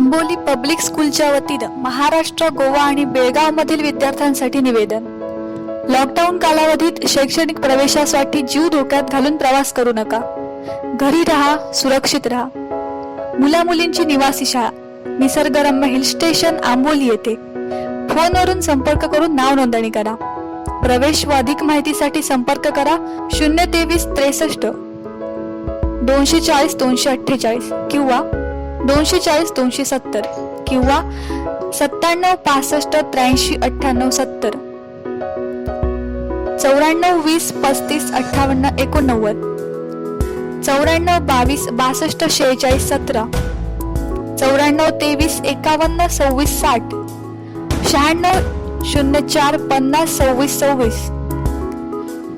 Amboli public स्कूलच्या वतीनं महाराष्ट्र, गोवा आणि बेळगाव मधील विद्यार्थ्यांसाठी निवेदन. लॉकडाऊन कालावधीत शैक्षणिक प्रवेशासाठी जीव धोक्यात घालून प्रवास करू नका. घरी राहा, सुरक्षित राहा. मुला मुलींची निवासी शाळा निसर्गरम्य हिल स्टेशन आंबोली येथे. फोनवरून संपर्क करून नाव नोंदणी करा. प्रवेश व अधिक माहितीसाठी संपर्क करा 023 63 240 248 किंवा 240 270 किंवा 97 65 83 98 70 94 20 35 58 89 94 22 62 46 17 94 23 51 26 60 96 04 50 26 26.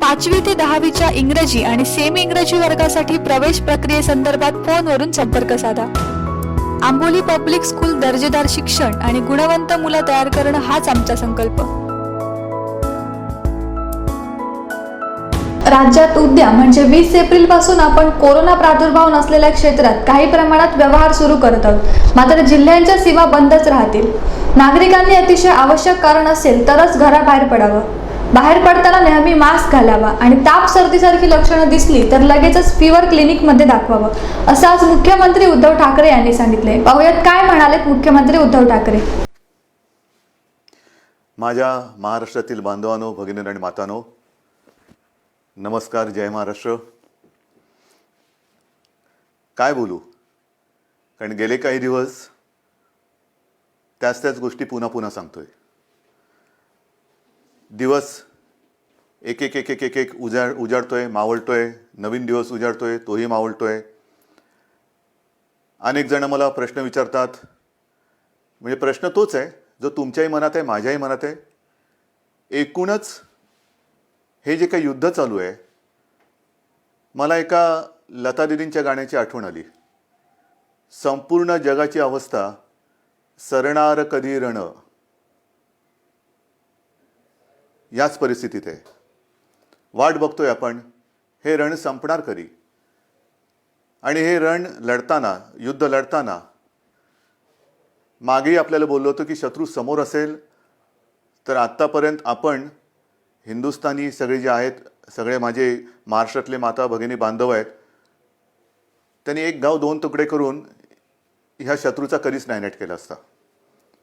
5वी ते 10वीच्या इंग्रजी आणि सेमी इंग्रजी वर्गासाठी प्रवेश प्रक्रियेसंदर्भात फोनवरून संपर्क साधा. आंबोली पब्लिक स्कूल दर्जेदार शिक्षण आणि गुणवंत मुलं तयार करणं हाच आमचा संकल्प. राज्यात उद्या म्हणजे 20 एप्रिल पासून आपण कोरोना प्रादुर्भाव नसलेल्या क्षेत्रात काही प्रमाणात व्यवहार सुरू करत आहोत. मात्र जिल्ह्यांच्या सीमा बंदच राहतील. नागरिकांनी अतिशय आवश्यक कारण असेल तरच घराबाहेर पडावं. बाहेर पडताना नेहमी मास्क घालावा आणि ताप सर्दीसारखी लक्षणं दिसली तर लगेचच फीवर क्लिनिक मध्ये दाखवावं, असं आज मुख्यमंत्री उद्धव ठाकरे यांनी सांगितले. पाहूयात काय म्हणालेत मुख्यमंत्री उद्धव ठाकरे. माझ्या महाराष्ट्रातील बांधवांनो, भगिनी आणि मातांनो, नमस्कार. जय महाराष्ट्र. काय बोलू, कारण गेले काही दिवस त्याच गोष्टी पुन्हा पुन्हा सांगतोय. दिवस एक एक एक एक एक एक उजाडतोय, मावळतोय. नवीन दिवस उजाडतोय, तोही मावळतोय. अनेक जण मला प्रश्न विचारतात, म्हणजे प्रश्न तोच आहे जो तुमच्याही मनात आहे, माझ्याही मनात आहे. एकूणच हे जे काही युद्ध चालू आहे, मला एका लता दीदींच्या गाण्याची आठवण आली. संपूर्ण जगाची अवस्था सरणार कधी रण, याच परिस्थितीत आहे. वाट बघतोय आपण, हे रण संपणार कधी. आणि हे रण लढताना, युद्ध लढताना मागेही आपल्याला बोललो होतो की शत्रू समोर असेल तर आत्तापर्यंत आपण हिंदुस्थानी सगळे जे आहेत, सगळे माझे महाराष्ट्रातले माता भगिनी बांधव आहेत, त्यांनी एक गाव दोन तुकडे करून ह्या शत्रूचा कधीच नायनाट केला असता.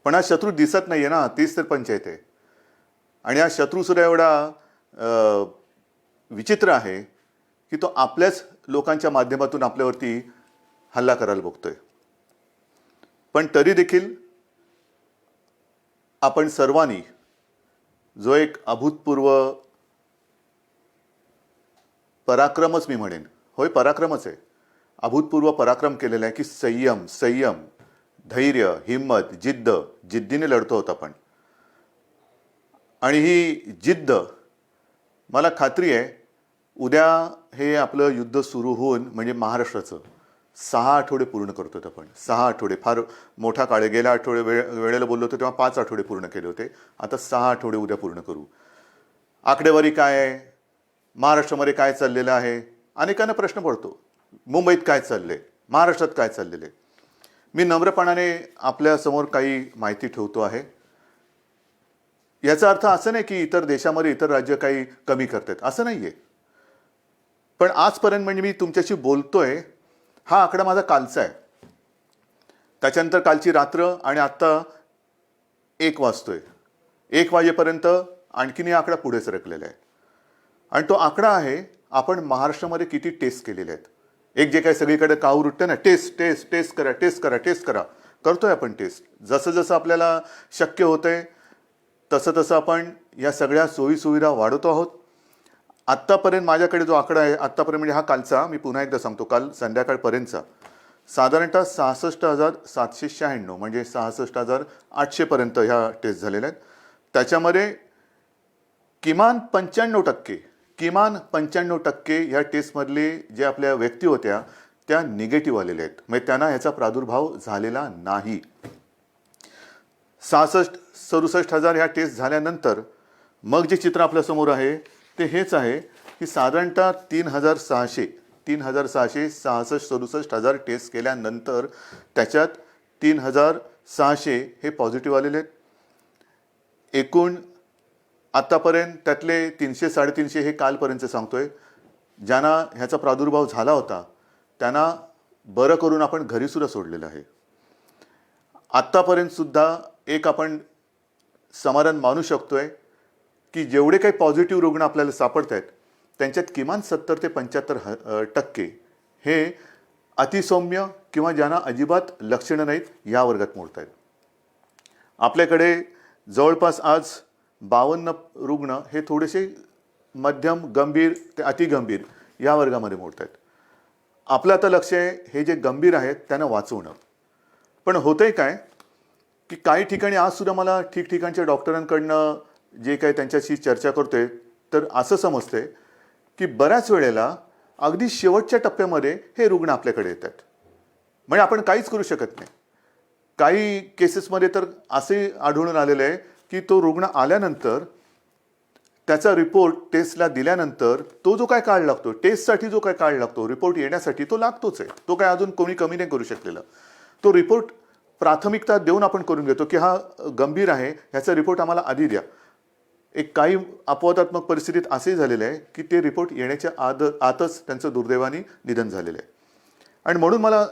पण हा शत्रू दिसत नाही आहे ना, तीच तर पंचायत आहे. आणि हा शत्रूसुद्धा एवढा विचित्र आहे की तो आपल्याच लोकांच्या माध्यमातून आपल्यावरती हल्ला करायला बघतोय. पण तरी देखील आपण सर्वांनी जो एक अभूतपूर्व पराक्रमच, मी म्हणेन, होय पराक्रमच आहे, अभूतपूर्व पराक्रम केलेला आहे की संयम, धैर्य, हिम्मत, जिद्दीने लढतो होत आपण. आणि ही जिद्द, मला खात्री आहे उद्या हे आपलं युद्ध सुरू होऊन म्हणजे महाराष्ट्राचं 6 आठवडे पूर्ण करतो आपण. 6 आठवडे फार मोठा काळ आहे. गेल्या वेळेला बोललो होतो तेव्हा 5 आठवडे पूर्ण केले होते. आता 6 आठवडे उद्या पूर्ण करू. आकडेवारी काय आहे, महाराष्ट्रामध्ये काय चाललेलं आहे, अनेकांना प्रश्न पडतो. मुंबईत काय चाललंय, महाराष्ट्रात काय चाललेलं आहे. मी नम्रपणाने आपल्यासमोर काही माहिती ठेवतो आहे. याचा अर्थ असं नाही की इतर देशामध्ये इतर राज्य काही कमी करतात, असं नाही आहे. पण आजपर्यंत म्हणजे मी तुमच्याशी बोलतोय, हा आकडा माझा कालचा आहे. त्याच्यानंतर कालची रात्र आणि आत्ता 1 वाजतोय. 1 वाजेपर्यंत आणखीन हा आकडा पुढे सरकलेला आहे. आणि तो आकडा आहे आपण महाराष्ट्रामध्ये किती टेस्ट केलेले आहेत. एक जे काही सगळीकडे काहूर उठतं ना, टेस्ट करा, करतोय आपण टेस्ट. जसं जसं आपल्याला शक्य होतंय तसं आपण या सगळ्या सोयीसुविधा वाढवतो आहोत. आत्तापर्यंत माझ्याकडे जो आकडा आहे, आत्तापर्यंत म्हणजे हा कालचा, मी पुन्हा एकदा सांगतो, काल संध्याकाळपर्यंतचा साधारणतः 66,796 म्हणजे 66,800 पर्यंत ह्या टेस्ट झालेल्या आहेत. त्याच्यामध्ये किमान 95% ह्या टेस्टमधले जे आपल्या व्यक्ती होत्या त्या निगेटिव्ह आलेल्या आहेत, म्हणजे त्यांना ह्याचा प्रादुर्भाव झालेला नाही. 66-67 ह्या टेस्ट झाल्यानंतर मग जे चित्र आपल्यासमोर आहे ते हेच आहे की साधारणतः 3,600 66-67 टेस्ट केल्यानंतर त्याच्यात 3,600 हे पॉझिटिव्ह आलेले आहेत. एकूण आत्तापर्यंत त्यातले 300-350 हे कालपर्यंत सांगतोय, ज्यांना ह्याचा प्रादुर्भाव झाला होता त्यांना बरं करून आपण घरीसुद्धा सोडलेलं आहे. आत्तापर्यंत सुद्धा एक आपण समाधान मानू शकतोय की जेवढे काही पॉझिटिव्ह रुग्ण आपल्याला सापडत आहेत त्यांच्यात किमान 70 ते 75% हे अतिसौम्य किंवा ज्यांना अजिबात लक्षणं नाहीत या वर्गात मोडत आहेत. आपल्याकडे जवळपास आज 52 रुग्ण हे थोडेसे मध्यम गंभीर ते अतिगंभीर या वर्गामध्ये मोडत आहेत. आपलं आता लक्ष आहे हे जे गंभीर आहेत त्यांना वाचवणं. पण होतंय काय की काही ठिकाणी आज सुद्धा मला ठिकठिकाणच्या डॉक्टरांकडनं जे काही त्यांच्याशी चर्चा करतोय तर असं समजतंय की बऱ्याच वेळेला अगदी शेवटच्या टप्प्यामध्ये हे रुग्ण आपल्याकडे येतात. म्हणजे आपण काहीच करू शकत नाही. काही केसेसमध्ये तर असे आढळून आलेलं आहे की तो रुग्ण आल्यानंतर त्याचा रिपोर्ट टेस्टला दिल्यानंतर तो जो काय काळ लागतो, टेस्टसाठी जो काय काळ लागतो, रिपोर्ट येण्यासाठी तो लागतोच आहे. तो काय अजून कोणी कमी नाही करू शकलेला. तो रिपोर्ट प्राथमिकता देऊन आपण करून घेतो की हा गंभीर आहे, ह्याचा रिपोर्ट आम्हाला आधी द्या. एक काही अपवादात्मक परिस्थितीत असे झालेलं आहे की ते रिपोर्ट येण्याच्या आतच त्यांचं दुर्दैवाने निधन झालेलं आहे. आणि म्हणून मला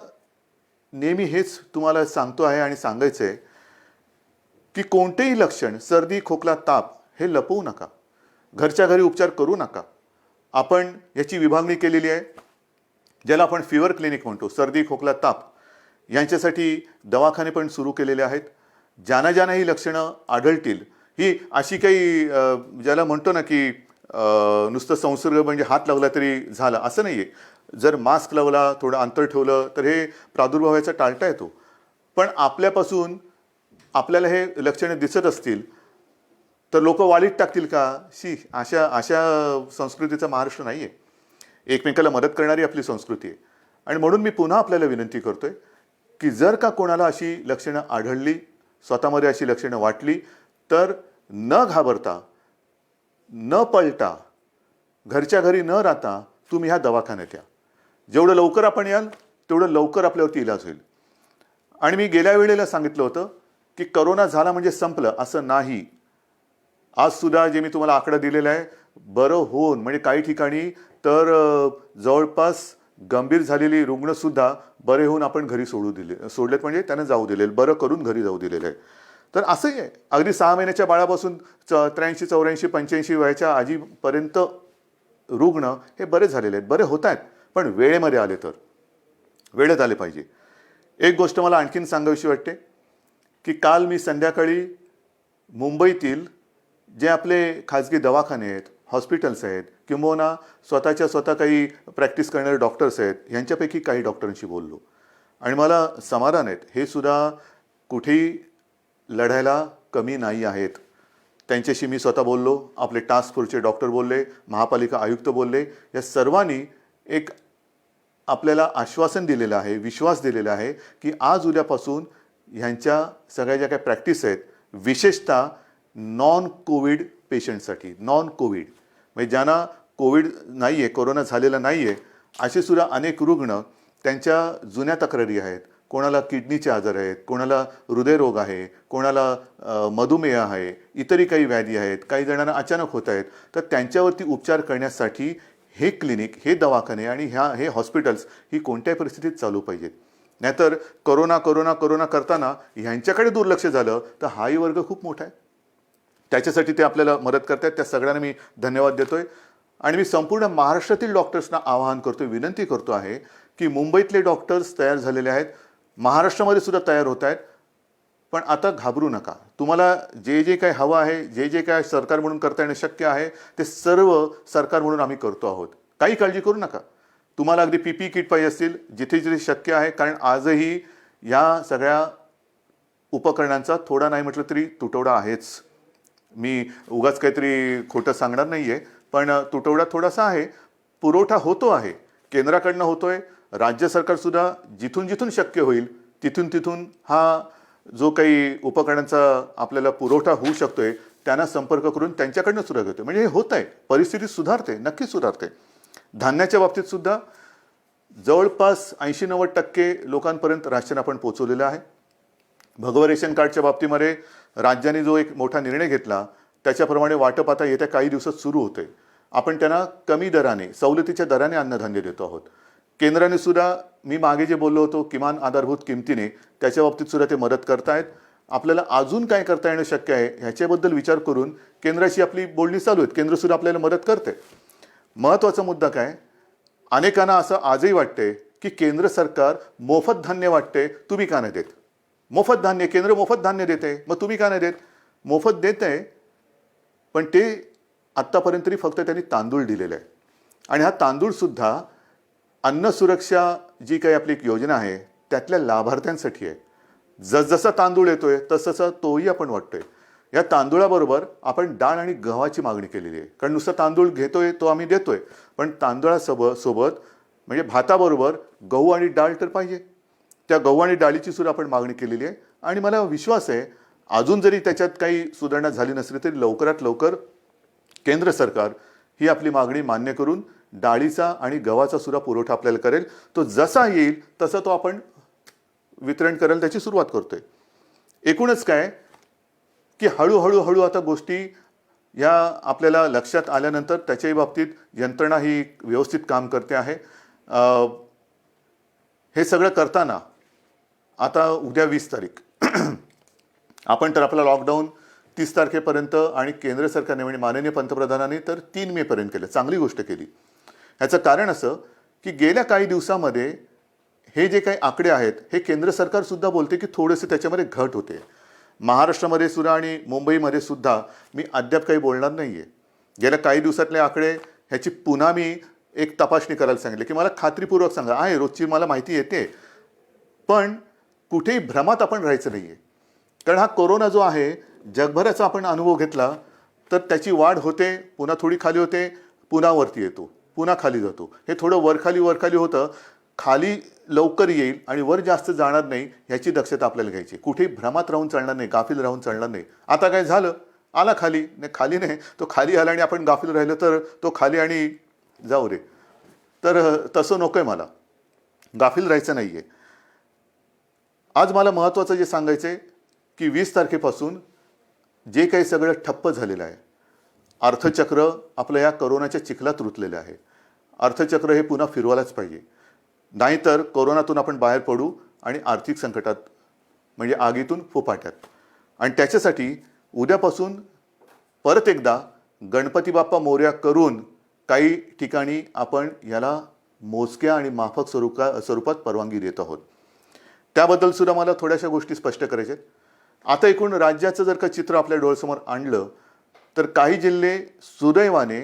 नेहमी हेच तुम्हाला सांगतो आहे आणि सांगायचं आहे की कोणतेही लक्षण, सर्दी, खोकला, ताप हे लपवू नका. घरच्या घरी उपचार करू नका. आपण याची विभागणी केलेली आहे, ज्याला आपण फिवर क्लिनिक म्हणतो. सर्दी, खोकला, ताप यांच्यासाठी दवाखाने पण सुरू केलेले आहेत. ज्यांना ही लक्षणं आढळतील, ही अशी काही ज्याला म्हणतो ना की नुसतं संसर्ग म्हणजे हात लावला तरी झाला असं नाही आहे. जर मास्क लावला, थोडं अंतर ठेवलं तर हे प्रादुर्भाव याचा टाळता येतो. पण आपल्यापासून आपल्याला हे लक्षणं दिसत असतील तर लोक वालीत टाकतील का? अशा संस्कृतीचा महाराष्ट्र नाही आहे. एकमेकाला मदत करणारी आपली संस्कृती आहे. आणि म्हणून मी पुन्हा आपल्याला विनंती करतोय की जर का कोणाला अशी लक्षणं आढळली, स्वतःमध्ये अशी लक्षणं वाटली तर न घाबरता, न पळता, घरच्या घरी न राहता तुम्ही ह्या दवाखान्यात या. जेवढं लवकर आपण याल तेवढं लवकर आपल्यावरती इलाज होईल. आणि मी गेल्या वेळेला सांगितलं होतं की करोना झाला म्हणजे संपलं, असं नाही. आज सुद्धा जे मी तुम्हाला आकडा दिलेला आहे, बरं होऊन म्हणजे काही ठिकाणी तर जवळपास गंभीर झालेली रुग्णसुद्धा बरे होऊन आपण घरी सोडलेत म्हणजे त्यांना जाऊ दिलेलं, बरं करून घरी जाऊ दिलेलं आहे. तर असंही आहे, अगदी 6 महिन्याच्या बाळापासून 83, 84, 85 वयाच्या आजीपर्यंत रुग्ण हे बरे झालेले आहेत, बरे होत आहेत. पण वेळेमध्ये आले तर वेळेत आले पाहिजे. एक गोष्ट मला आणखीन सांगावीशी वाटते की काल मी संध्याकाळी मुंबईतील जे आपले खाजगी दवाखाने आहेत, हॉस्पिटल्स आहेत, किंबहुना स्वतः काही प्रॅक्टिस करणारे डॉक्टर्स आहेत, यांच्यापैकी काही डॉक्टरांशी बोललो. आणि मला समाधान आहेत, हे सुद्धा कुठेही लढायला कमी नाही आहेत. त्यांच्याशी मी स्वतः बोललो, आपले टास्क फोर्सचे डॉक्टर बोलले, महापालिका आयुक्त बोलले. या सर्वांनी एक आपल्याला आश्वासन दिलेलं आहे, विश्वास दिलेला आहे की आज उद्यापासून ह्यांच्या सगळ्या ज्या काही प्रॅक्टिस आहेत, विशेषतः नॉन कोविड पेशंटसाठी, नॉन कोविड म्हणजे ज्यांना कोविड नाही आहे, कोरोना झालेला नाही आहे, असे सुद्धा अनेक रुग्ण त्यांच्या जुन्या तक्रारी आहेत. कोणाला किडनीचे आजार आहेत, कोणाला हृदयरोग आहे, कोणाला मधुमेह आहे, इतरही काही व्याधी आहेत, काही जणांना अचानक होत आहेत. तर त्यांच्यावरती उपचार करण्यासाठी हे क्लिनिक, हे दवाखाने आणि हे हॉस्पिटल्स ही कोणत्याही परिस्थितीत चालू पाहिजेत. नाहीतर कोरोना करताना ह्यांच्याकडे दुर्लक्ष झालं तर हाही वर्ग खूप मोठा आहे. त्याच्यासाठी ते आपल्याला मदत करतात. त्या सगळ्यांना मी धन्यवाद देतोय. आणि मी संपूर्ण महाराष्ट्रातील डॉक्टर्सना आवाहन करतोय, विनंती करतो आहे की मुंबईतले डॉक्टर्स तयार झालेले आहेत, महाराष्ट्रामध्ये सुद्धा तयार होत आहेत. पण आता घाबरू नका. तुम्हाला जे काही हवं आहे, जे काय सरकार म्हणून करता येणं शक्य आहे ते सर्व सरकार म्हणून आम्ही करतो आहोत. काही काळजी करू नका. तुम्हाला अगदी PPE किट पाहिजे असतील, जिथे शक्य आहे, कारण आजही या सगळ्या उपकरणांचा थोडा नाही म्हटलं तरी तुटवडा आहेच. मी उगाच काहीतरी खोटं सांगणार नाही आहे, पण तुटवडा थोडासा आहे. पुरवठा होतो आहे, केंद्राकडनं होतोय. राज्य सरकारसुद्धा जिथून शक्य होईल तिथून हा जो काही उपकरणांचा आपल्याला पुरवठा होऊ शकतोय त्यांना संपर्क करून त्यांच्याकडनं सुद्धा घेतोय. म्हणजे हे होत आहे, परिस्थिती सुधारते, नक्कीच सुधारते. धान्याच्या बाबतीत सुद्धा जवळपास 80-90% लोकांपर्यंत राशन आपण पोचवलेलं आहे. भगवं रेशन कार्डच्या बाबतीमध्ये राज्याने जो एक मोठा निर्णय घेतला त्याच्याप्रमाणे वाटप आता येत्या काही दिवसात सुरू होते. आपण त्यांना कमी दराने, सवलतीच्या दराने अन्नधान्य देतो आहोत. केंद्राने सुद्धा मी मागे जे बोललो होतो किमान आधारभूत किमतीने, त्याच्या बाबतीत सुद्धा ते मदत करतायत. आपल्याला अजून काय करता येणं शक्य आहे ह्याच्याबद्दल विचार करून केंद्राशी आपली बोलणी चालू आहेत. केंद्र सुद्धा आपल्याला मदत करते. महत्त्वाचा मुद्दा काय, अनेकांना असं आजही वाटते की केंद्र सरकार मोफत धान्य वाटते, तुम्ही का नाही देत? मोफत धान्य, केंद्र मोफत धान्य देते, मग तुम्ही का नाही देत? मोफत देत आहे, पण ते आत्तापर्यंत तरी फक्त त्यांनी तांदूळ दिलेले आहे. आणि हा तांदूळ सुद्धा अन्न सुरक्षा जी काही आपली एक योजना आहे त्यातल्या लाभार्थ्यांसाठी आहे. जसजसा तांदूळ येतोय तसं तोही आपण वाटतोय. या तांदूळाबरोबर आपण डाळ आणि गव्हाची मागणी केलेली आहे. कारण नुसता तांदूळ घेतोय तो आम्ही देतोय, पण तांदूळासोबत म्हणजे भाताबरोबर गहू आणि डाळ तर पाहिजे. त्या गहू आणि डाळीची सुद्धा आपण मागणी केलेली आहे. आणि मला विश्वास आहे अजून जरी त्याच्यात काही सुधारणा झाली नसली तरी लवकरात लवकर केंद्र सरकार ही आपली मागणी मान्य करून डाळीचा आणि गव्हाचा सुद्धा पुरवठा आपल्याला करेल. तो जसा येईल तसं तो आपण वितरण करेल त्याची सुरुवात करतोय. एकूणच काय की हळूहळू आता गोष्टी या आपल्याला लक्षात आल्यानंतर त्याच्याही बाबतीत यंत्रणा ही व्यवस्थित काम करते आहे. हे सगळं करताना आता उद्या 20 तारीख आपण तर आपला लॉकडाऊन 30 तारखेपर्यंत आणि केंद्र सरकारने म्हणजे माननीय पंतप्रधानांनी तर 3 मे पर्यंत केलं. चांगली गोष्ट केली. ह्याचं कारण असं की गेल्या काही दिवसामध्ये हे जे काही आकडे आहेत हे केंद्र सरकार सुद्धा बोलते की थोडेसे त्याच्यामध्ये घट होते. महाराष्ट्रामध्ये सुद्धा आणि मुंबईमध्ये सुद्धा मी अद्याप काही बोलणार नाही आहे. गेल्या काही दिवसातले आकडे ह्याची पुन्हा मी एक तपासणी करायला सांगितले की मला खात्रीपूर्वक सांगा. आहे रोजची मला माहिती येते, पण कुठेही भ्रमात आपण राहायचं नाही आहे. कारण हा कोरोना जो आहे जगभराचा आपण अनुभव घेतला तर त्याची वाढ होते, पुन्हा थोडी खाली होते, पुन्हा वरती येतो, पुन्हा खाली जातो. हे थोडं वरखाली होतं. खाली लवकर येईल आणि वर जास्त जाणार नाही ह्याची दक्षता आपल्याला घ्यायची. कुठेही भ्रमात राहून चालणार नाही, गाफील राहून चालणार नाही. आता काय झालं, आला खाली नाही, खाली नाही, तो खाली आला आणि आपण गाफील राहिलो तर तो खाली आणि जाऊ रे. तर तसं नको आहे, मला गाफील राहायचं नाही आहे. आज मला महत्त्वाचं जे सांगायचं आहे की 20 तारखेपासून जे काही सगळं ठप्प झालेलं आहे, अर्थचक्र आपलं या कोरोनाच्या चिखलात रुतलेलं आहे. अर्थचक्र हे पुन्हा फिरवायलाच पाहिजे, नाहीतर कोरोनातून आपण बाहेर पडू आणि आर्थिक संकटात म्हणजे आगीतून फुफाट्यात. आणि त्याच्यासाठी उद्यापासून परत एकदा गणपती बाप्पा मोरया करून काही ठिकाणी आपण याला मोजक्या आणि माफक स्वरूपात परवानगी देत आहोत. त्याबद्दल सुद्धा मला थोड्याशा गोष्टी स्पष्ट करायच्या आहेत. आता एकूण राज्याचं जर का चित्र आपल्या डोळ्यासमोर आणलं तर काही जिल्हे सुदैवाने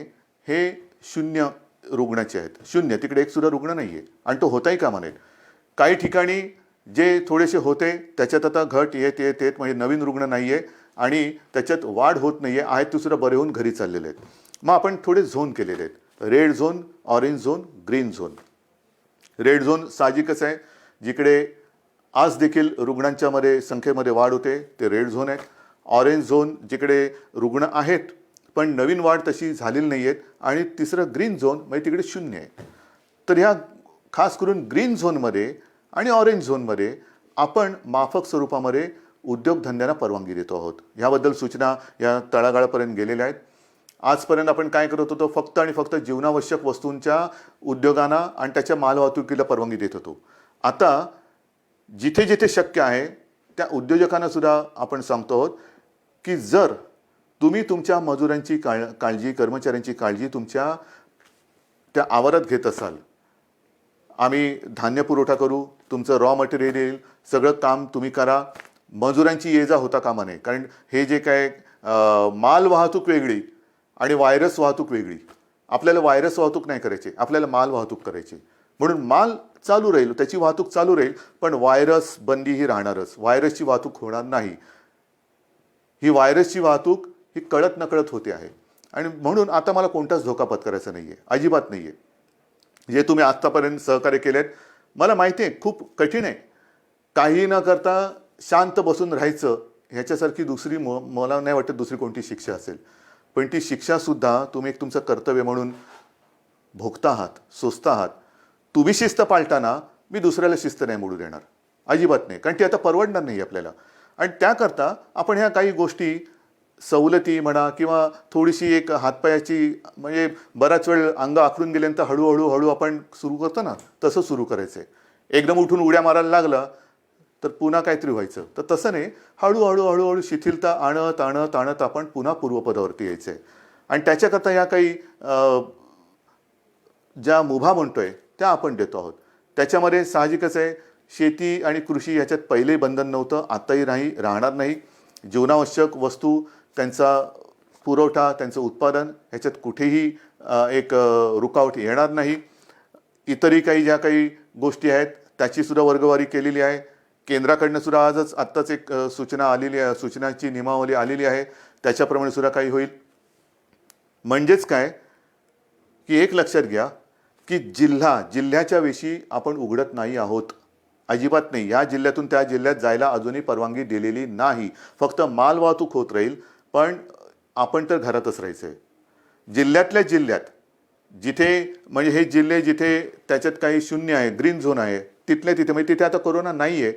हे 0 रुग्णाचे आहेत. 0, तिकडे एक सुद्धा रुग्ण नाही आहे आणि तो होताही कामा नये. काही ठिकाणी जे थोडेसे होते त्याच्यात आता घट येत म्हणजे नवीन रुग्ण नाही आहे आणि त्याच्यात वाढ होत नाही आहे. आहेत ते सुद्धा बरे होऊन घरी चाललेले आहेत. मग आपण थोडे झोन केलेले आहेत, red zone, orange zone, green zone. Red zone साहजिकच आहे, जिकडे आज देखील रुग्णांच्या संख्येमध्ये वाढ होते ते रेड झोन आहे. ऑरेंज झोन जिकडे रुग्ण आहेत पण नवीन वाढ तशी झालेली नाही आहेत. आणि तिसरं ग्रीन झोन म्हणजे तिकडे 0 आहे. तर ह्या खास करून ग्रीन झोनमध्ये आणि ऑरेंज झोनमध्ये आपण माफक स्वरूपामध्ये उद्योगधंद्यांना परवानगी देतो आहोत. ह्याबद्दल सूचना या तळागाळापर्यंत गेलेल्या आहेत. आजपर्यंत आपण काय करत होतो, फक्त आणि फक्त जीवनावश्यक वस्तूंच्या उद्योगांना आणि त्याच्या मालवाहतुकीला परवानगी देत होतो. आता जिथे जिथे शक्य आहे त्या उद्योजकांना सुद्धा आपण सांगतो आहोत की जर तुम्ही तुमच्या मजुरांची काळजी, कर्मचाऱ्यांची काळजी तुमच्या त्या आवारात घेत असाल, आम्ही धान्य पुरवठा करू, तुमचं रॉ मटेरियल येईल, सगळं काम तुम्ही करा, मजुरांची ये जा होता कामा नये. कारण हे जे काय माल वाहतूक वेगळी आणि व्हायरस वाहतूक वेगळी. आपल्याला व्हायरस वाहतूक नाही करायची, आपल्याला माल वाहतूक करायची. म्हणून माल चालू राहील, त्याची वाहतूक चालू राहील, पण व्हायरस बंदी ही राहणारच. व्हायरसची वाहतूक होणार नाही. ही व्हायरसची वाहतूक ही कळत नकळत होते आहे. आणि म्हणून आता मला कोणताच धोका पत्करायचा नाही आहे, अजिबात नाही आहे. जे तुम्ही आत्तापर्यंत सहकार्य केलेत मला माहिती आहे खूप कठीण आहे. काही न करता शांत बसून राहायचं ह्याच्यासारखी दुसरी मला नाही वाटत दुसरी कोणती शिक्षा असेल. पण ती शिक्षासुद्धा तुम्ही एक तुमचं कर्तव्य म्हणून भोगता आहात, सोसता आहात. तुम्ही शिस्त पाळताना मी दुसऱ्याला शिस्त नाही मोडू देणार, अजिबात नाही. कारण ती आता परवडणार नाही आपल्याला. आणि त्याकरता आपण ह्या काही गोष्टी सवलती म्हणा किंवा थोडीशी एक हातपायाची म्हणजे बराच वेळ अंग आखडून गेल्यानंतर हळूहळू आपण सुरू करतो ना, तसं सुरू करायचं आहे. एकदम उठून उड्या मारायला लागला तर पुन्हा काहीतरी व्हायचं. तर तसं नाही, हळूहळू शिथिलता आणत आपण पुन्हा पूर्वपदावरती यायचं आहे. आणि त्याच्याकरता ह्या काही ज्या मुभा म्हणतोय त्या आपण देतो आहोत. त्याच्यामध्ये साहजिकच आहे, शेती आणि कृषी याच्यात पहिले बंधन नव्हतं, आताही नाही, राहणार नाही. जीवनावश्यक वस्तू, त्यांचा पुरवठा, त्यांचं उत्पादन ह्याच्यात कुठेही एक रुकावट येणार नाही. इतरही काही ज्या काही गोष्टी आहेत त्याची सुद्धा वर्गवारी केलेली आहे. केंद्राकडनं सुद्धा आत्ताच एक सूचना आलेली आहे, सूचनाची नियमावली आलेली आहे, त्याच्याप्रमाणे सुद्धा काही होईल. म्हणजेच काय की एक लक्षात घ्या की जिल्ह्याच्या वेशी आपण उघडत नाही आहोत, अजिबात नाही. या जिल्ह्यातून त्या जिल्ह्यात जायला अजूनही परवानगी दिलेली नाही. फक्त माल वाहतूक होत राहील, पण आपण तर घरातच राहायचं आहे. जिल्ह्यातल्या जिल्ह्यात जिथे म्हणजे हे जिल्हे जिथे त्याच्यात काही शून्य आहे, ग्रीन झोन आहे, तिथल्या तिथे म्हणजे तिथे आता कोरोना नाही आहे,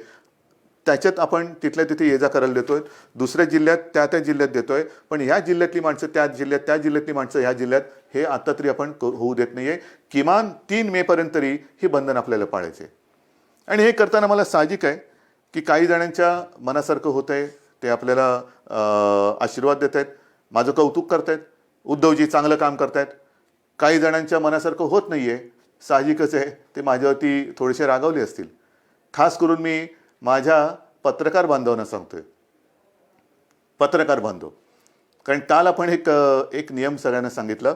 त्याच्यात आपण तिथल्या तिथे ये जा करायला देतोय. दुसऱ्या जिल्ह्यात त्या जिल्ह्यात देतोय, पण ह्या जिल्ह्यातली माणसं त्या जिल्ह्यातली माणसं ह्या जिल्ह्यात, हे आता तरी आपण होऊ देत नाहीये. किमान 3 मे पर्यंत तरी ही बंधन आपल्याला पाळायचे. आणि हे करताना मला साहजिक आहे की काही जणांच्या मनासारखं होत आहे, ते आपल्याला आशीर्वाद देत आहेत, माझं कौतुक करतायत, उद्धवजी चांगलं काम करतायत. काही जणांच्या मनासारखं होत नाहीये, साहजिकच आहे, ते माझ्यावरती थोडेसे रागावले असतील. खास करून मी माझ्या पत्रकार बांधवांना सांगतोय, पत्रकार बांधव, कारण काल आपण एक नियम सगळ्यांना सांगितलं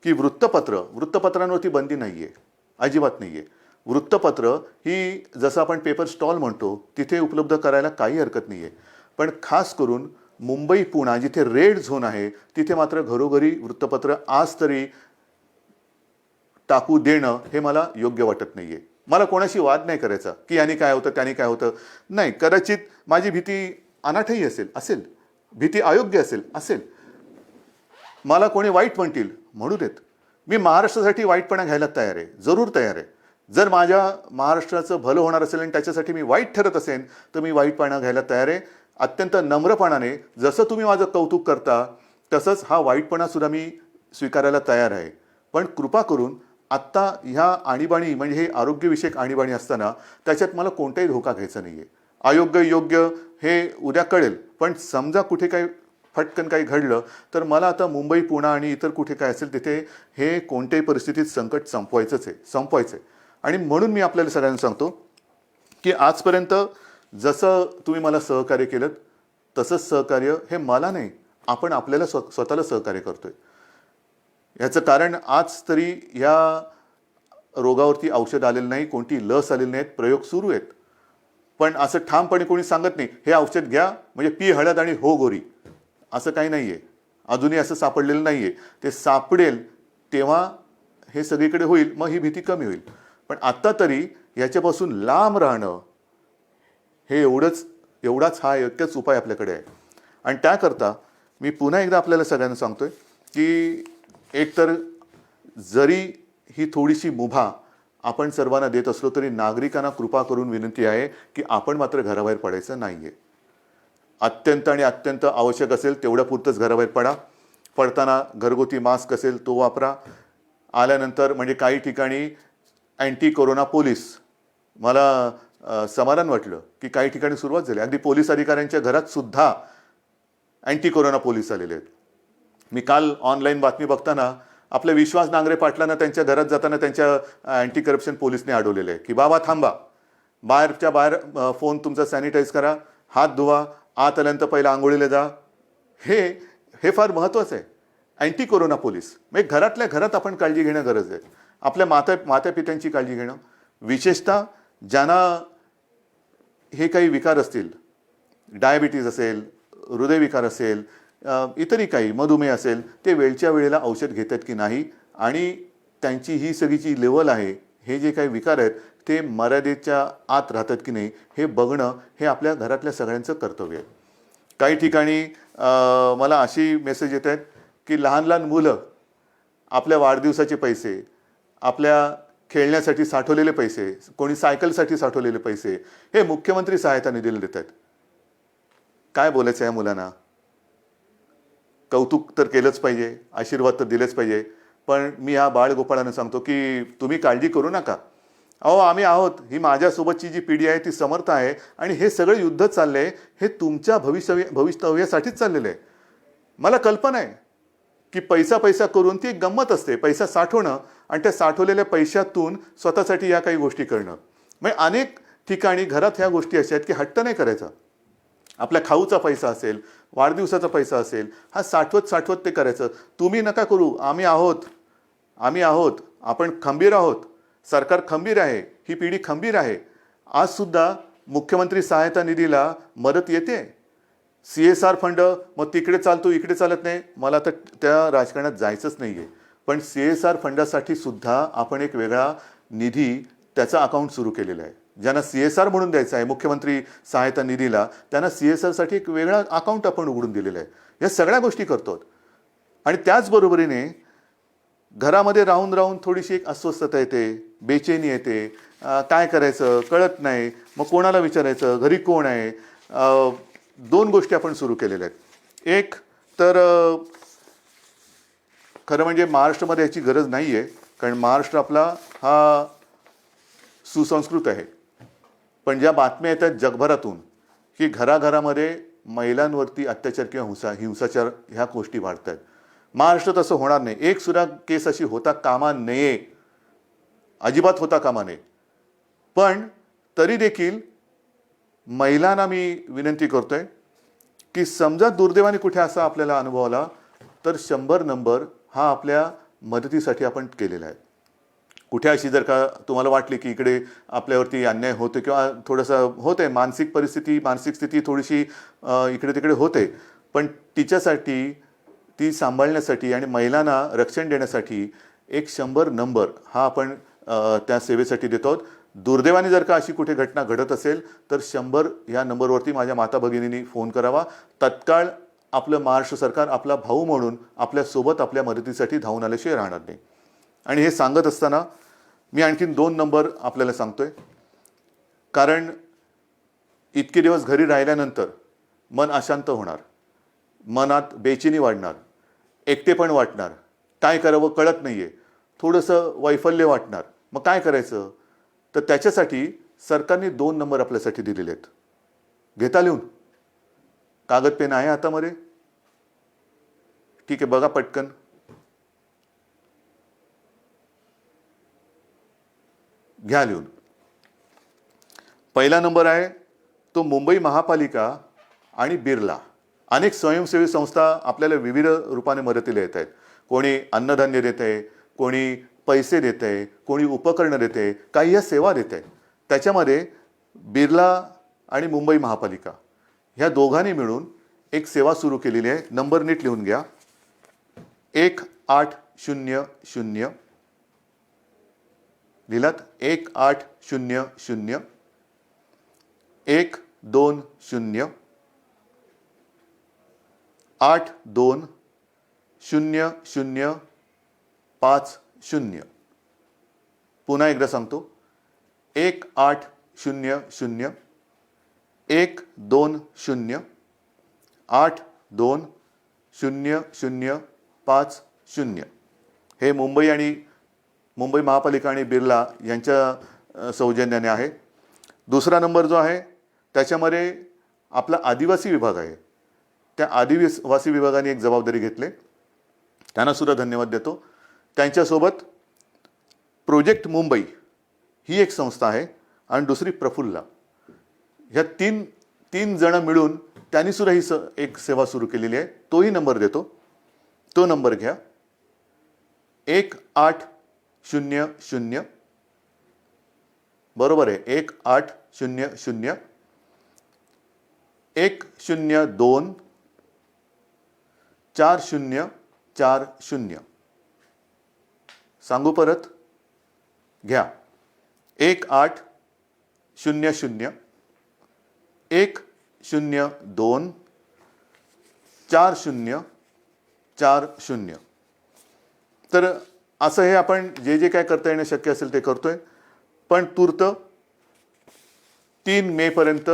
की वृत्तपत्रांवरती बंदी नाही आहे, अजिबात नाही आहे. वृत्तपत्र ही जसं आपण पेपर स्टॉल म्हणतो तिथे उपलब्ध करायला काही हरकत नाही आहे, पण खास करून मुंबई पुणे जिथे रेड झोन आहे तिथे मात्र घरोघरी वृत्तपत्र आज तरी टाकू देणं हे मला योग्य वाटत नाही आहे. मला कोणाशी वाद नाही करायचा की याने काय होतं त्याने काय होतं, नाही. कदाचित माझी भीती अनाठही असेल, भीती अयोग्य असेल, मला कोणी वाईट म्हणतील म्हणू देत. मी महाराष्ट्रासाठी वाईटपणा घ्यायला तयार आहे, जरूर तयार आहे. जर माझ्या महाराष्ट्राचं भलं होणार असेल आणि त्याच्यासाठी मी वाईट ठरत असेल तर मी वाईटपणा घ्यायला तयार आहे. अत्यंत नम्रपणाने, जसं तुम्ही माझं कौतुक करता तसंच हा वाईटपणा सुद्धा मी स्वीकारायला तयार आहे. पण कृपा करून आत्ता ह्या आणीबाणी म्हणजे हे आरोग्यविषयक आणीबाणी असताना त्याच्यात मला कोणताही धोका घ्यायचा नाही आहे. अयोग्य योग्य हे उद्या कळेल, पण समजा कुठे काही फटकन काही घडलं तर मला आता मुंबई पुणे आणि इतर कुठे काय असेल तिथे हे कोणत्याही परिस्थितीत संकट संपवायचं आहे. आणि म्हणून मी आपल्याला सगळ्यांना सांगतो की आजपर्यंत जसं तुम्ही मला सहकार्य केलं तसंच सहकार्य हे मला नाही, आपण आपल्याला स्वतःला सहकार्य करतोय. याचं कारण आज तरी या रोगावरती औषध आलेलं नाही, कोणती लस आलेली नाहीत, प्रयोग सुरू आहेत. पण असं ठामपणे कोणी सांगत नाही हे औषध घ्या म्हणजे पी हळद आणि हो गोरी, असं काही नाही आहे. अजूनही असं सापडलेलं नाही आहे. ते सापडेल तेव्हा हे सगळीकडे होईल, मग ही भीती कमी होईल. पण आत्ता तरी याच्यापासून लांब राहणं हे एवढाच हा एकच उपाय आपल्याकडे आहे. आणि त्याकरता मी पुन्हा एकदा आपल्याला सगळ्यांना सांगतोय की एकतर जरी ही थोडीशी मुभा आपण सर्वांना देत असलो तरी नागरिकांना कृपा करून विनंती आहे की आपण मात्र घराबाहेर पडायचं नाही आहे. अत्यंत आवश्यक असेल तेवढ्या पुरतंच घराबाहेर पडा. पडताना घरगुती मास्क असेल तो वापरा. आल्यानंतर म्हणजे काही ठिकाणी अँटी कोरोना पोलीस, मला समाधान वाटलं की काही ठिकाणी सुरुवात झाली. अगदी पोलीस अधिकाऱ्यांच्या घरात सुद्धा अँटी कोरोना पोलीस आलेले आहेत. मी काल ऑनलाईन बातमी बघताना आपल्या विश्वास नांगरे पाटलांना त्यांच्या घरात जाताना त्यांच्या अँटी करप्शन पोलीसने अडवलेलं आहे की बाबा थांबा, बाहेर फोन तुमचा सॅनिटाईज करा, हात धुवा, आत आल्यानंतर पहिला आंघोळीला जा. हे फार महत्त्वाचं आहे. अँटी कोरोना पोलीस म्हणजे घरातल्या घरात आपण काळजी घेणं गरज आहे. आपल्या मातापित्यांची काळजी घेणं, विशेषतः ज्यांना हे काही विकार असतील, डायबिटीज असेल, हृदयविकार असेल, इतरही काही मधुमेह असेल, ते वेळच्या वेळेला औषध घेतात की नाही आणि त्यांची ही सगळीची लेवल आहे, हे जे काही विकार आहेत ते मर्यादेच्या आत राहतात की नाही हे बघणं हे आपल्या घरातल्या सगळ्यांचं कर्तव्य आहे. काही ठिकाणी मला अशी मेसेज येत आहेत की लहान मुलं आपल्या वाढदिवसाचे पैसे, आपल्या खेळण्यासाठी साठवलेले पैसे, कोणी सायकलसाठी साठवलेले पैसे हे मुख्यमंत्री सहायता निधीला देत आहेत. काय बोलायचं या मुलांना? कौतुक तर केलंच पाहिजे, आशीर्वाद तर दिलेच पाहिजे, पण मी ह्या बाळगोपाळांना सांगतो की तुम्ही काळजी करू नका. अहो आम्ही आहोत. ही माझ्यासोबतची जी पिढी आहे ती समर्थ आहे आणि हे सगळं युद्ध चाललंय हे तुमच्या भवितव्यासाठीच चाललेलं आहे. मला कल्पना आहे की पैसा पैसा करून ती एक गंमत असते. पैसा साठवणं आणि त्या साठवलेल्या पैशातून स्वतःसाठी या काही गोष्टी करणं. म्हणजे अनेक ठिकाणी घरात ह्या गोष्टी अशा आहेत की हट्ट नाही करायचा. आपल्या खाऊचा पैसा असेल, वाढदिवसाचा पैसा असेल, हा साठवत साठवत ते करायचं. तुम्ही नका करू. आम्ही आहोत, आम्ही आहोत, आपण खंबीर आहोत, सरकार खंबीर आहे, ही पिढी खंबीर आहे. आज सुद्धा मुख्यमंत्री सहायता निधीला मदत येते. CSR फंड, मग तिकडे चालतो इकडे चालत नाही, मला तर त्या राजकारणात जायचंच नाही आहे. पण CSR फंडासाठी सुद्धा आपण एक वेगळा निधी त्याचा अकाउंट सुरू केलेला आहे. ज्यांना CSR म्हणून द्यायचं आहे मुख्यमंत्री सहायता निधीला, त्यांना CSRसाठी एक वेगळा अकाउंट आपण उघडून दिलेलं आहे. या सगळ्या गोष्टी करतो. आणि त्याचबरोबरीने घरामध्ये राहून राहून थोडीशी एक अस्वस्थता येते, बेचैनी येते, काय करायचं कळत नाही, मग कोणाला विचारायचं, घरी कोण आहे. 2 गोष्टी आपण सुरू केलेल्या आहेत. एक तर खरं म्हणजे महाराष्ट्रामध्ये याची गरज नाही आहे, कारण महाराष्ट्र आपला हा सुसंस्कृत आहे. पण ज्या बातम्या येतात जगभरातून की घराघरामध्ये महिलांवरती अत्याचार किंवा हिंसाचार ह्या गोष्टी वाढत आहेत. महाराष्ट्रात असं होणार नाही. एक सुद्धा केस अशी होता कामा नये, अजिबात होता कामा नये. पण तरी देखील महिलांना मी विनंती करतोय की समजा दुर्दैवाने कुठे असा आपल्याला अनुभव आला तर 100 नंबर हा आपल्या मदतीसाठी आपण केलेला आहे. कुठे अशी जर का तुम्हाला वाटली की इकडे आपल्यावरती अन्याय होते किंवा थोडंसं होते, मानसिक परिस्थिती, मानसिक स्थिती थोडीशी इकडे तिकडे होते, पण तिच्यासाठी, ती सांभाळण्यासाठी आणि महिलांना रक्षण देण्यासाठी एक 100 नंबर हा आपण त्या सेवेसाठी देतो. दुर्दैवाने जर का अशी कुठे घटना घडत असेल तर 100 ह्या नंबरवरती माझ्या माता भगिनींनी फोन करावा. तत्काळ आपलं महाराष्ट्र सरकार आपला भाऊ म्हणून आपल्यासोबत आपल्या मदतीसाठी धावून आल्याशिवाय राहणार नाही. आणि हे सांगत असताना मी आणखीन 2 नंबर आपल्याला सांगतोय, कारण इतके दिवस घरी राहिल्यानंतर मन अशांत होणार, मनात बेचैनी वाढणार, एकटेपण वाटणार, काय करावं कळत नाही आहे, थोडंसं वैफल्य वाटणार. मग काय करायचं? तर त्याच्यासाठी सरकारने 2 नंबर आपल्यासाठी दिलेले आहेत. घेता लिहून? कागद पेन आहे हातामध्ये? ठीक आहे, बघा पटकन. घ्या लिहून. पहिला नंबर आहे तो मुंबई महापालिका आणि बिर्ला. अनेक स्वयंसेवी संस्था आपल्याला विविध रूपाने मदतीला येत आहेत. कोणी अन्नधान्य देत आहे, कोणी पैसे देत आहे, कोणी उपकरणं देत आहे, काही या सेवा देत आहेत. त्याच्यामध्ये बिर्ला आणि मुंबई महापालिका ह्या दोघांनी मिळून एक सेवा सुरू केलेली आहे. नंबर नीट लिहून घ्या. 1800 लिहिलात? 1800 120 820050. पुन्हा एकदा सांगतो. 1800 120 820050. हे मुंबई महापालिका आणि बिर्ला यांच्या सौजन्याने आहे. दुसरा नंबर जो आहे त्याच्यामध्ये आपला आदिवासी विभाग आहे. त्या आदिवासी विभागाने एक जबाबदारी घेतली, त्यांना सुद्धा धन्यवाद देतो. त्यांच्यासोबत प्रोजेक्ट मुंबई ही एक संस्था आहे आणि दुसरी प्रफुल्ला. ह्या तीन जण मिळून त्यांनी सुद्धा ही एक सेवा सुरू केलेली आहे. तोही नंबर देतो. तो नंबर घ्या. 1800 बरोबर आहे. 1800 102 4040. सांगू परत? घ्या. 1800 102 4040. तर असं हे आपण जे काय करता येणं शक्य असेल ते करतोय. पण तूर्त 3 मे पर्यंत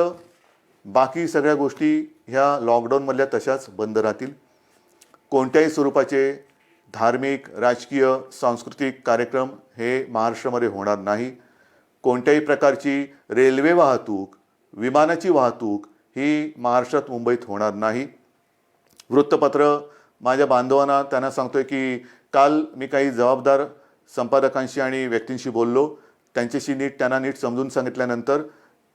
बाकी सगळ्या गोष्टी ह्या लॉकडाऊनमधल्या तशाच बंद राहतील. कोणत्याही स्वरूपाचे धार्मिक, राजकीय, सांस्कृतिक कार्यक्रम हे महाराष्ट्रामध्ये होणार नाही. कोणत्याही प्रकारची रेल्वे वाहतूक, विमानाची वाहतूक ही महाराष्ट्रात, मुंबईत होणार नाही. वृत्तपत्र माझ्या बांधवांना त्यांना सांगतोय की काल मी काही जबाबदार संपादकांशी आणि व्यक्तींशी बोललो. त्यांना नीट समजून सांगितल्यानंतर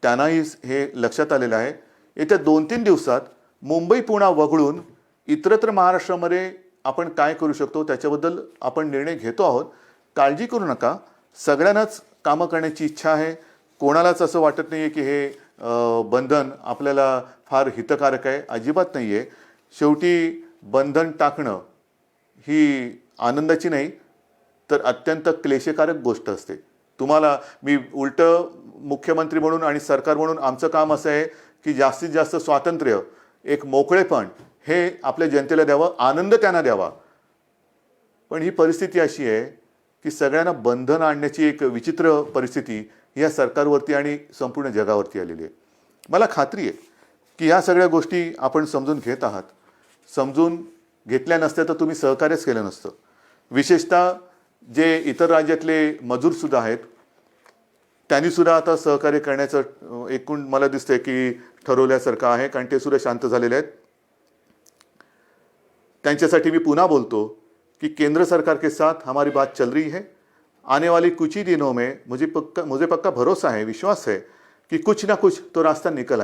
त्यांनाही हे लक्षात आलेलं आहे. येत्या 2-3 दिवसात मुंबई पुन्हा वगळून इतरत्र महाराष्ट्रामध्ये आपण काय करू शकतो त्याच्याबद्दल आपण निर्णय घेतो आहोत. काळजी करू नका. सगळ्यांनाच कामं करण्याची इच्छा आहे. कोणालाच असं वाटत नाही आहे की हे बंधन आपल्याला फार हितकारक आहे. अजिबात नाही आहे. शेवटी बंधन टाकणं ही आनंदाची नाही तर अत्यंत क्लेशकारक गोष्ट असते. तुम्हाला मी उलटं मुख्यमंत्री म्हणून आणि सरकार म्हणून आमचं काम असं आहे की जास्तीत जास्त स्वातंत्र्य, एक मोकळेपण हे आपल्या जनतेला द्यावं, आनंद त्यांना द्यावा. पण ही परिस्थिती अशी आहे की सगळ्यांना बंधन आणण्याची एक विचित्र परिस्थिती या सरकारवरती आणि संपूर्ण जगावरती आलेली आहे. मला खात्री आहे की ह्या सगळ्या गोष्टी आपण समजून घेत आहात. समजून घेतल्या नसत्या तर तुम्ही सहकार्यच केलं नसतं. विशेषतः जे इतर राज्यातले मजूरसुद्धा आहेत त्यांनीसुद्धा आता सहकार्य करण्याचं एकूण मला दिसतंय की ठरवल्यासारखं आहे, कारण ते सुद्धा शांत झालेले आहेत. त्यांच्यासाठी मी पुन्हा बोलतो कि केंद्र सरकार के साथ हमारी बात चल रही है. आने वाले कुछ ही दिनों में मुझे पक्का भरोसा है, विश्वास है कि कुछ ना कुछ तो रास्ता निकल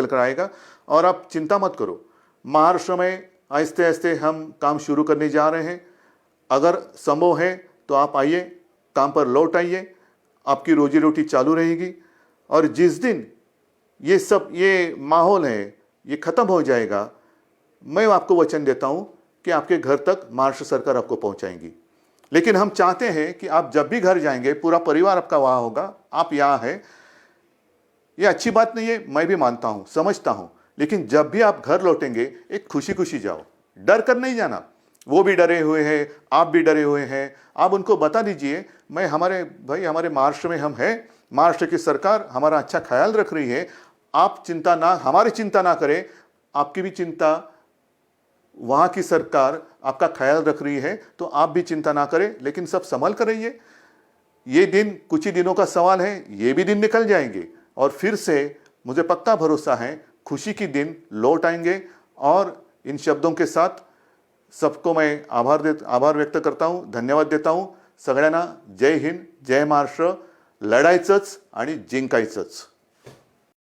कर आएगा. और आप चिंता मत करो. महाराष्ट्र में आहिस्ते आहिस्ते हम काम शुरू करने जा रहे हैं. अगर संभव है तो आप आइए, काम पर लौट आइए. आपकी रोजी रोटी चालू रहेगी. और जिस दिन ये माहौल है ये ख़त्म हो जाएगा, मैं आपको वचन देता हूँ कि आपके घर तक महाराष्ट्र सरकार आपको पहुँचाएंगी. लेकिन हम चाहते हैं कि आप जब भी घर जाएंगे पूरा परिवार आपका वहाँ होगा, आप यहाँ हैं. ये अच्छी बात नहीं है, मैं भी मानता हूँ, समझता हूँ. लेकिन जब भी आप घर लौटेंगे एक खुशी खुशी जाओ, डर कर नहीं जाना. वो भी डरे हुए हैं, आप भी डरे हुए हैं. आप उनको बता दीजिए हमारे महाराष्ट्र में हम हैं, महाराष्ट्र की सरकार हमारा अच्छा ख्याल रख रही है. आप हमारी चिंता ना करें, आपकी भी चिंता वहाँ की सरकार आपका ख्याल रख रही है, तो आप भी चिंता ना करें. लेकिन सब संभल कर रहिए. ये दिन कुछ ही दिनों का सवाल है, ये भी दिन निकल जाएंगे और फिर से मुझे पक्का भरोसा है खुशी की दिन लौट आएंगे. और इन शब्दों के साथ सबको मैं आभार व्यक्त करता हूँ, धन्यवाद देता हूँ. सगळ्यांना जय हिंद, जय महाराष्ट्र. लढायचंच आणि जिंकायचंच.